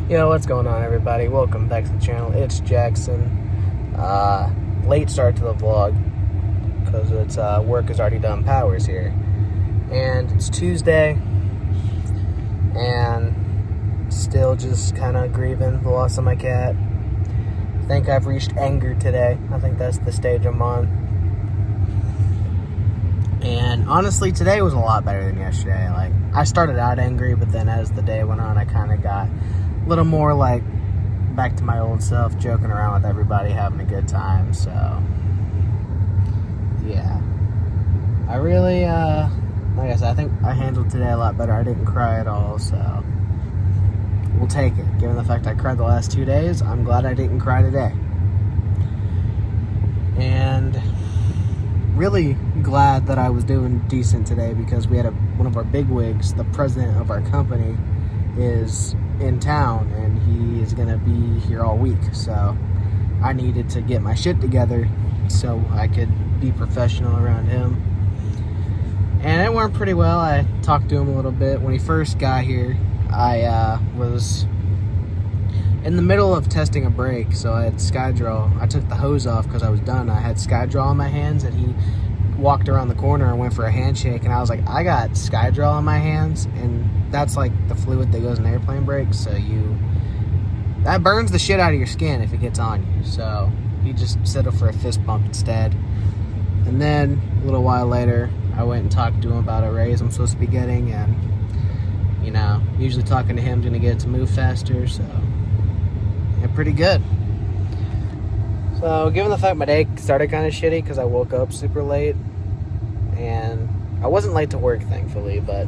Yo, what's going on, everybody? Welcome back to the channel. It's Jackson. Late start to the vlog because it's work is already done. Power's here, and it's Tuesday, and still just kind of grieving the loss of my cat. I think I've reached anger today. I think that's the stage I'm on. And honestly, today was a lot better than yesterday. Like, I started out angry, but then as the day went on, I kind of got a little more like back to my old self, joking around with everybody, having a good time. So yeah, I really like I said, I think I handled today a lot better. I didn't cry at all, so we'll take it. Given the fact I cried the last 2 days, I'm glad I didn't cry today. And really glad that I was doing decent today, because we had one of our bigwigs, the president of our company, is in town, and he is gonna be here all week. So I needed to get my shit together so I could be professional around him. And it went pretty well. I talked to him a little bit. When he first got here, I was in the middle of testing a brake, so I had Skydraw. I took the hose off because I was done. I had Skydraw in my hands, and he walked around the corner and went for a handshake, and I was like, I got Skydraw in my hands, and that's like the fluid that goes in airplane brakes, so that burns the shit out of your skin if it gets on you. So he just settled for a fist bump instead. And then a little while later, I went and talked to him about a raise I'm supposed to be getting, and usually talking to him is gonna get it to move faster. So yeah, pretty good. So given the fact my day started kind of shitty because I woke up super late, and I wasn't late to work, thankfully, but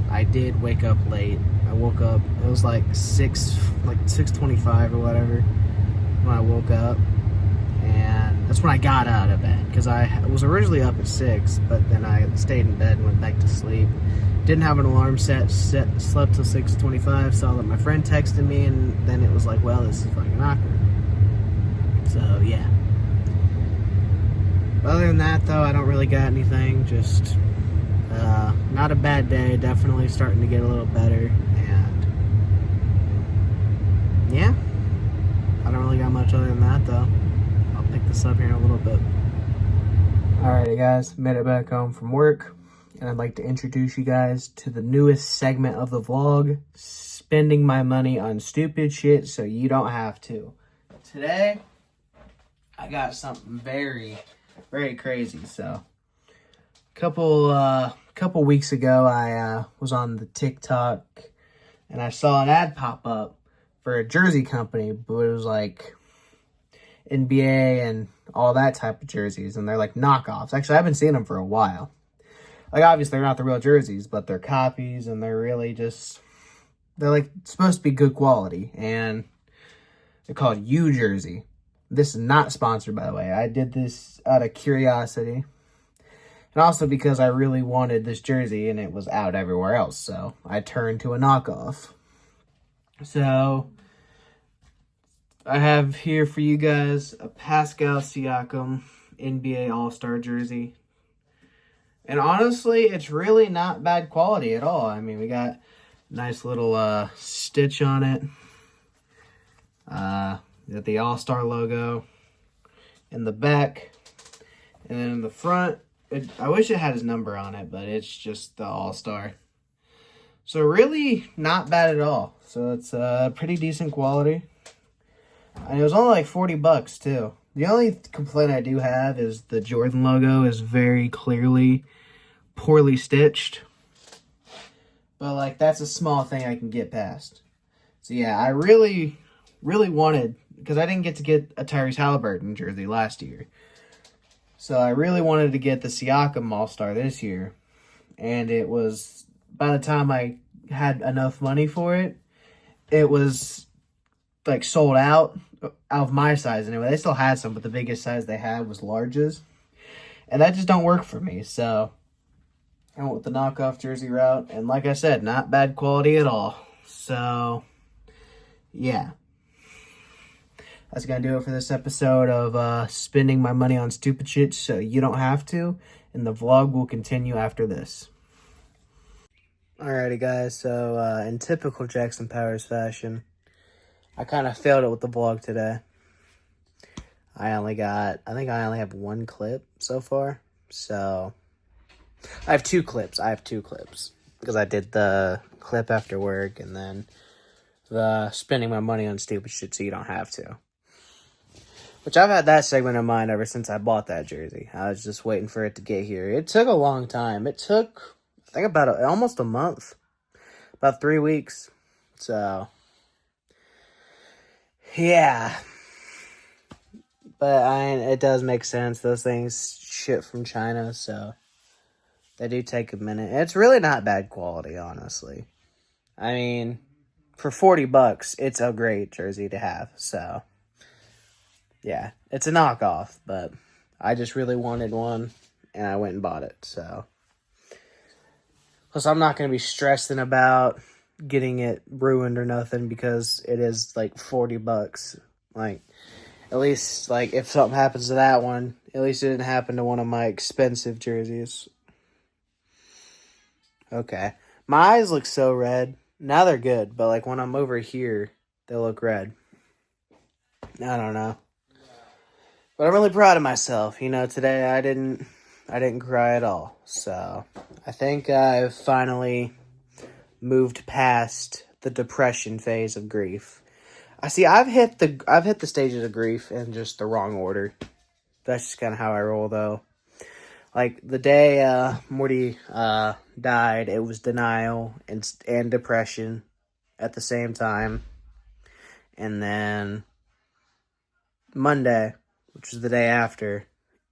I did wake up late. I woke up, it was like 6:25 or whatever when I woke up, and that's when I got out of bed, because I was originally up at 6, but then I stayed in bed and went back to sleep. Didn't have an alarm set, slept till 6:25, saw that my friend texted me, and then it was like, well, this is fucking awkward. So yeah. But other than that, though, I don't really got anything. Just not a bad day. Definitely starting to get a little better. And yeah, I don't really got much other than that, though. I'll pick this up here in a little bit. Alrighty, guys, made it back home from work, and I'd like to introduce you guys to the newest segment of the vlog: spending my money on stupid shit so you don't have to. Today, I got something very, very crazy. So, a couple weeks ago, I was on the TikTok, and I saw an ad pop up for a jersey company, but it was like NBA and all that type of jerseys, and they're like knockoffs. Actually, I've been seeing them for a while. Like, obviously, they're not the real jerseys, but they're copies, and they're really just, they're like supposed to be good quality, and they're called U Jersey. This is not sponsored, by the way. I did this out of curiosity, and also because I really wanted this jersey and it was out everywhere else, so I turned to a knockoff. So I have here for you guys a Pascal Siakam NBA All-Star jersey. And honestly, it's really not bad quality at all. I mean, we got a nice little stitch on it. Got the All-Star logo in the back. And then in the front, I wish it had his number on it, but it's just the All-Star. So really not bad at all. So it's pretty decent quality. And it was only like $40 too. The only complaint I do have is the Jordan logo is very clearly poorly stitched. But like, that's a small thing I can get past. So yeah, I really wanted, because I didn't get to get a Tyrese Halliburton jersey last year. So I really wanted to get the Siakam All-Star this year. And it was, by the time I had enough money for it, it was like sold out of my size anyway. They still had some, but the biggest size they had was larges. And that just don't work for me. So I went with the knockoff jersey route. And like I said, not bad quality at all. So yeah. That's going to do it for this episode of spending my money on stupid shit so you don't have to. And the vlog will continue after this. Alrighty, guys. So, in typical Jackson Powers fashion, I kind of failed it with the vlog today. I think I only have one clip so far. So, I have two clips. Because I did the clip after work and then the spending my money on stupid shit so you don't have to. Which I've had that segment in mind ever since I bought that jersey. I was just waiting for it to get here. It took a long time. It took, I think, about almost a month. About 3 weeks. So, yeah. But it does make sense. Those things ship from China, so they do take a minute. It's really not bad quality, honestly. I mean, for $40, it's a great jersey to have. So, yeah, it's a knockoff, but I just really wanted one, and I went and bought it. So, plus I'm not going to be stressing about getting it ruined or nothing because it is like $40. Like, at least, like, if something happens to that one, at least it didn't happen to one of my expensive jerseys. Okay. My eyes look so red. Now they're good, but, like, when I'm over here, they look red. I don't know. But I'm really proud of myself. You know, today I didn't cry at all. So, I think I've finally moved past the depression phase of grief. I see. I've hit the stages of grief in just the wrong order. That's just kind of how I roll, though. Like the day Morty died, it was denial and depression at the same time, and then Monday, which was the day after,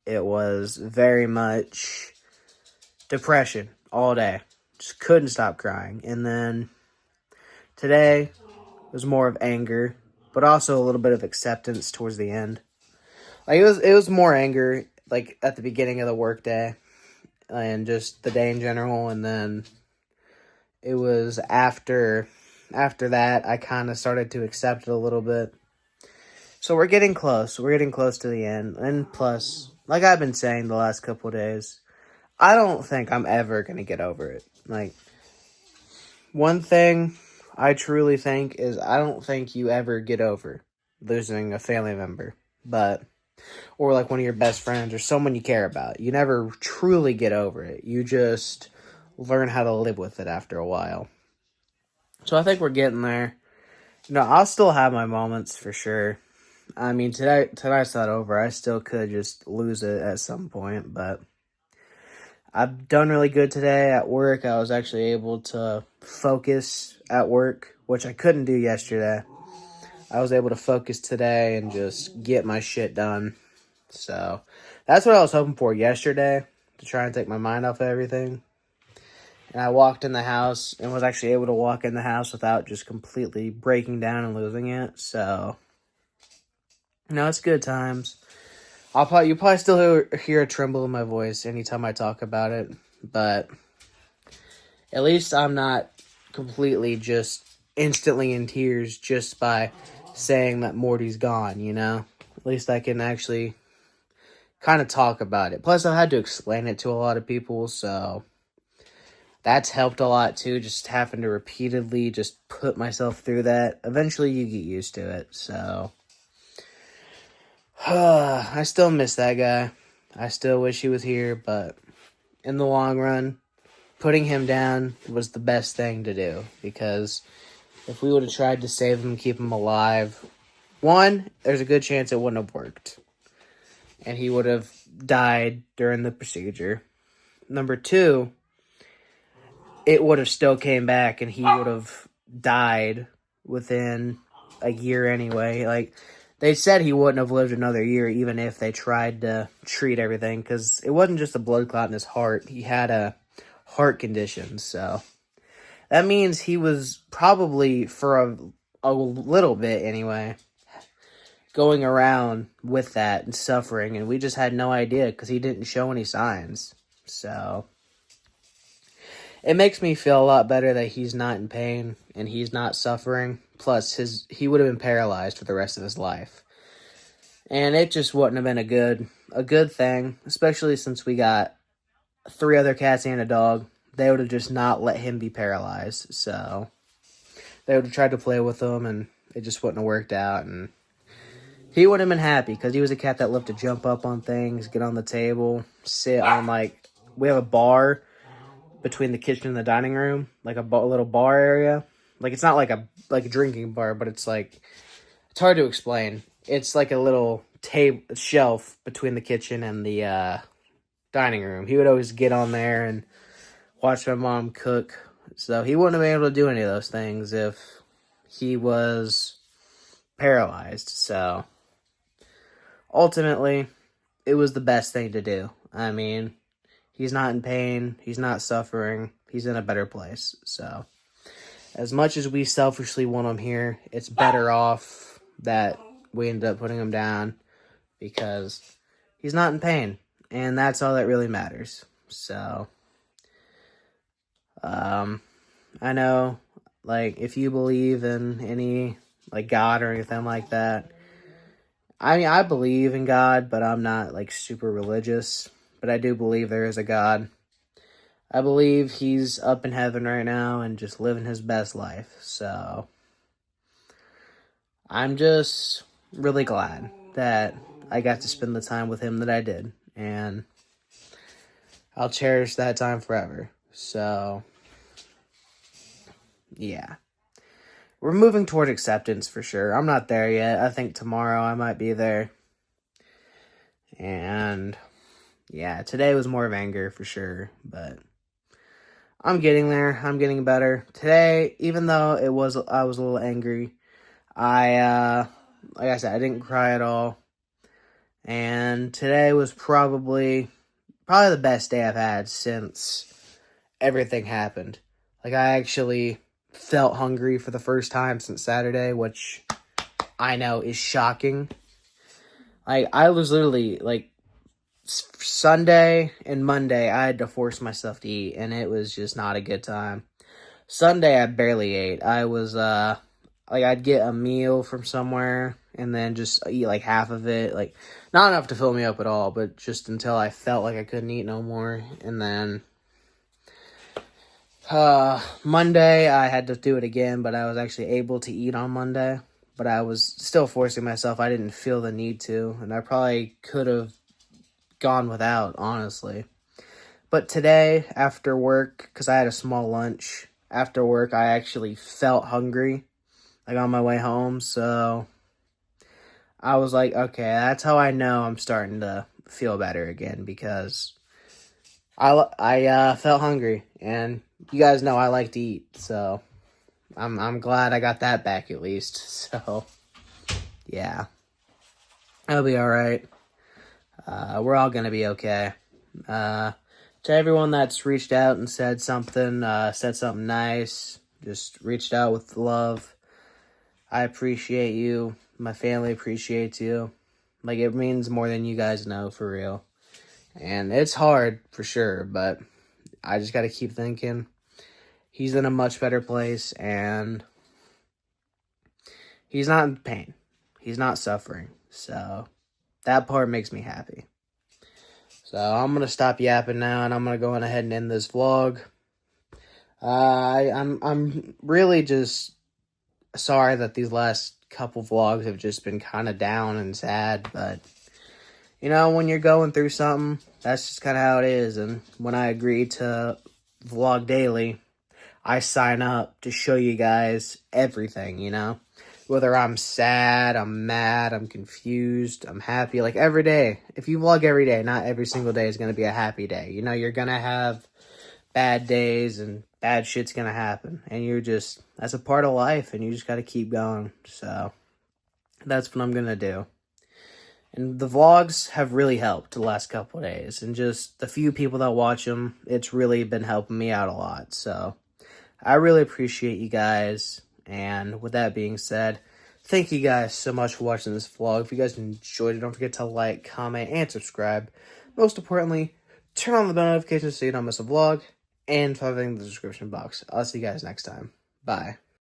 it was very much depression all day. Just couldn't stop crying, and then today was more of anger, but also a little bit of acceptance towards the end. Like it was more anger like at the beginning of the workday and just the day in general, and then it was after that I kind of started to accept it a little bit. So we're getting close. We're getting close to the end. And plus, like I've been saying the last couple of days, I don't think I'm ever going to get over it. Like, one thing I truly think is I don't think you ever get over losing a family member, or like one of your best friends or someone you care about. You never truly get over it. You just learn how to live with it after a while. So I think we're getting there. You know, I'll still have my moments for sure. I mean, tonight's not over. I still could just lose it at some point, but I've done really good today at work. I was actually able to focus at work, which I couldn't do yesterday. I was able to focus today and just get my shit done. So that's what I was hoping for yesterday, to try and take my mind off of everything. And I walked in the house and was actually able to walk in the house without just completely breaking down and losing it. So, no, it's good times. You'll probably still hear a tremble in my voice anytime I talk about it, but at least I'm not completely just instantly in tears just by saying that Morty's gone, you know? At least I can actually kind of talk about it. Plus, I had to explain it to a lot of people, so that's helped a lot too, just having to repeatedly just put myself through that. Eventually, you get used to it, so I still miss that guy. I still wish he was here, but in the long run, putting him down was the best thing to do, because if we would have tried to save him, keep him alive, one, there's a good chance it wouldn't have worked, and he would have died during the procedure. Number two, it would have still came back, and he would have died within a year anyway. Like, they said he wouldn't have lived another year even if they tried to treat everything, because it wasn't just a blood clot in his heart. He had a heart condition, so that means he was probably, for a little bit anyway, going around with that and suffering, and we just had no idea because he didn't show any signs. So it makes me feel a lot better that he's not in pain and he's not suffering. Plus, he would have been paralyzed for the rest of his life. And it just wouldn't have been a good thing, especially since we got 3 other cats and a dog. They would have just not let him be paralyzed. So they would have tried to play with him and it just wouldn't have worked out, and he wouldn't have been happy because he was a cat that loved to jump up on things, get on the table, sit on, like, we have a bar between the kitchen and the dining room, like a little bar area. Like, it's not like a drinking bar, but it's like, it's hard to explain. It's like a little shelf between the kitchen and the dining room. He would always get on there and watch my mom cook. So he wouldn't have been able to do any of those things if he was paralyzed. So ultimately, it was the best thing to do. I mean, he's not in pain. He's not suffering. He's in a better place. So as much as we selfishly want him here, it's better off that we end up putting him down because he's not in pain. And that's all that really matters. So I know, like, if you believe in any, like, God or anything like that, I mean, I believe in God, but I'm not, like, super religious, but I do believe there is a God. I believe he's up in heaven right now and just living his best life, so I'm just really glad that I got to spend the time with him that I did, and I'll cherish that time forever, so yeah. We're moving toward acceptance for sure. I'm not there yet. I think tomorrow I might be there. And yeah, today was more of anger for sure, but I'm getting there. I'm getting better. Today, even though I was a little angry, like I said, I didn't cry at all. And today was probably the best day I've had since everything happened. Like, I actually felt hungry for the first time since Saturday, which I know is shocking. I was literally, like, Sunday and Monday, I had to force myself to eat, and it was just not a good time. Sunday, I barely ate. I was, I'd get a meal from somewhere, and then just eat, like, half of it. Like, not enough to fill me up at all, but just until I felt like I couldn't eat no more, and then Monday, I had to do it again, but I was actually able to eat on Monday, but I was still forcing myself. I didn't feel the need to, and I probably could have gone without, honestly. But today, after work, because I had a small lunch, after work, I actually felt hungry, like, on my way home, so I was like, okay, that's how I know I'm starting to feel better again, because I felt hungry, and you guys know I like to eat, so I'm glad I got that back at least. So yeah, I'll be all right. We're all gonna be okay. To everyone that's reached out and said something nice, just reached out with love, I appreciate you. My family appreciates you. Like, it means more than you guys know, for real. And it's hard, for sure, but I just got to keep thinking. He's in a much better place, and he's not in pain. He's not suffering. So that part makes me happy. So I'm going to stop yapping now, and I'm going to go on ahead and end this vlog. I'm really just sorry that these last couple vlogs have just been kind of down and sad, but you know, when you're going through something, that's just kind of how it is. And when I agree to vlog daily, I sign up to show you guys everything, you know? Whether I'm sad, I'm mad, I'm confused, I'm happy, like every day. If you vlog every day, not every single day is going to be a happy day. You know, you're going to have bad days and bad shit's going to happen. And that's a part of life, and you just got to keep going. So that's what I'm going to do. And the vlogs have really helped the last couple of days. And just the few people that watch them, it's really been helping me out a lot. So I really appreciate you guys. And with that being said, thank you guys so much for watching this vlog. If you guys enjoyed it, don't forget to like, comment, and subscribe. Most importantly, turn on the bell notifications so you don't miss a vlog. And everything in the description box. I'll see you guys next time. Bye.